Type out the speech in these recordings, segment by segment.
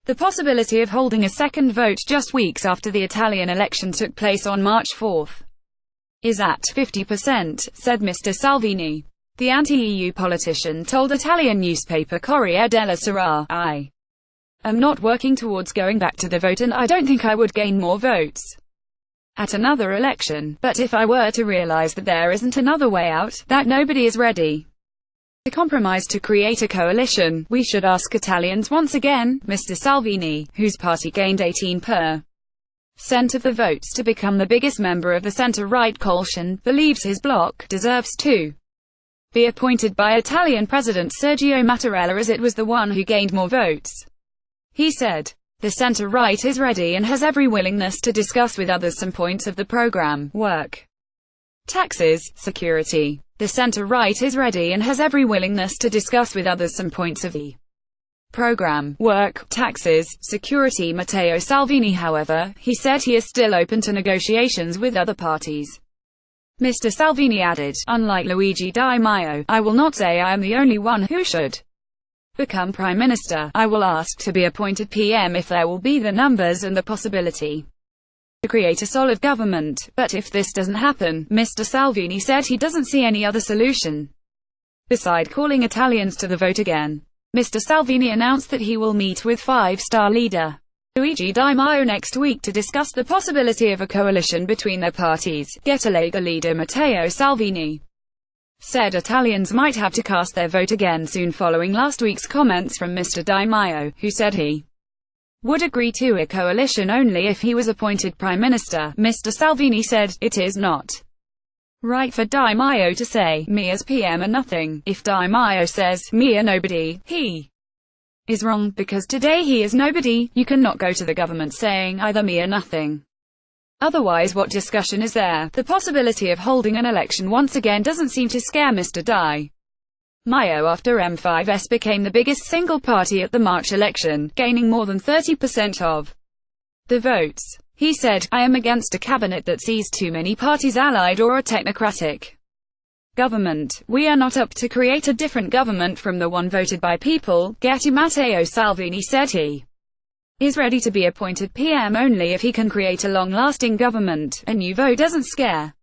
The possibility of holding a second vote just weeks after the Italian election took place on March 4 is at 50%, said Mr Salvini. The anti-EU politician told Italian newspaper Corriere Della Sera, "I am not working towards going back to the vote, and I don't think I would gain more votes at another election, but if I were to realize that there isn't another way out, that nobody is ready to compromise to create a coalition, we should ask Italians once again." Mr Salvini, whose party gained 18% of the votes to become the biggest member of the centre-right coalition, believes his bloc deserves to be appointed by Italian President Sergio Mattarella, as it was the one who gained more votes. He said, "The centre-right is ready and has every willingness to discuss with others some points of the programme: work, taxes, security. The centre-right is ready and has every willingness to discuss with others some points of the programme: work, taxes, security." Matteo Salvini, however, he said he is still open to negotiations with other parties. Mr Salvini added, "Unlike Luigi Di Maio, I will not say I am the only one who should become Prime Minister. I will ask to be appointed PM if there will be the numbers and the possibility to create a solid government. But if this doesn't happen," Mr Salvini said, he doesn't see any other solution beside calling Italians to the vote again. Mr Salvini announced that he will meet with five-star leader Luigi Di Maio next week to discuss the possibility of a coalition between their parties. Lega leader Matteo Salvini said Italians might have to cast their vote again soon following last week's comments from Mr Di Maio, who said he would agree to a coalition only if he was appointed Prime Minister. Mr Salvini said, "It is not right for Di Maio to say, me as PM or nothing. If Di Maio says, me or nobody, he is wrong, because today he is nobody. You cannot go to the government saying either me or nothing. Otherwise, what discussion is there?" The possibility of holding an election once again doesn't seem to scare Mr Di Maio after M5S became the biggest single party at the March election, gaining more than 30% of the votes. He said, "I am against a cabinet that sees too many parties allied or a technocratic government. We are not up to create a different government from the one voted by people." Matteo Salvini said he is ready to be appointed PM only if he can create a long-lasting government. A new vote doesn't scare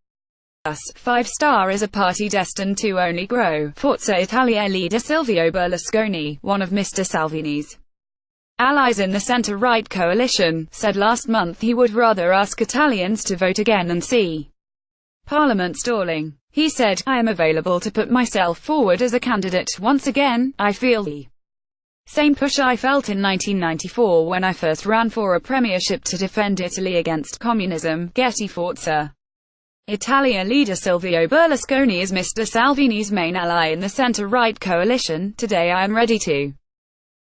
us. Five Star is a party destined to only grow. Forza Italia leader Silvio Berlusconi, one of Mr Salvini's allies in the centre-right coalition, said last month he would rather ask Italians to vote again and see Parliament stalling. He said, "I am available to put myself forward as a candidate once again. I feel the same push I felt in 1994 when I first ran for a premiership to defend Italy against communism." Forza Italia leader Silvio Berlusconi is Mr Salvini's main ally in the centre-right coalition. "Today I am ready to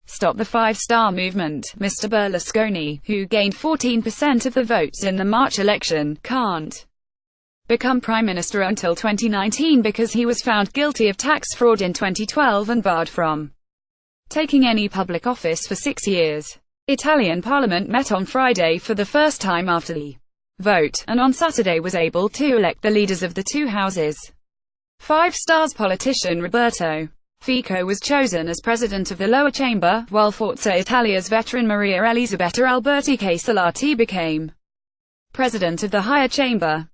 stop the five-star movement." Mr Berlusconi, who gained 14% of the votes in the March election, can't become Prime Minister until 2019 because he was found guilty of tax fraud in 2012 and barred from taking any public office for 6 years. Italian Parliament met on Friday for the first time after the vote, and on Saturday was able to elect the leaders of the two houses. Five Stars politician Roberto Fico was chosen as president of the lower chamber, while Forza Italia's veteran Maria Elisabetta Alberti Casellati became president of the higher chamber.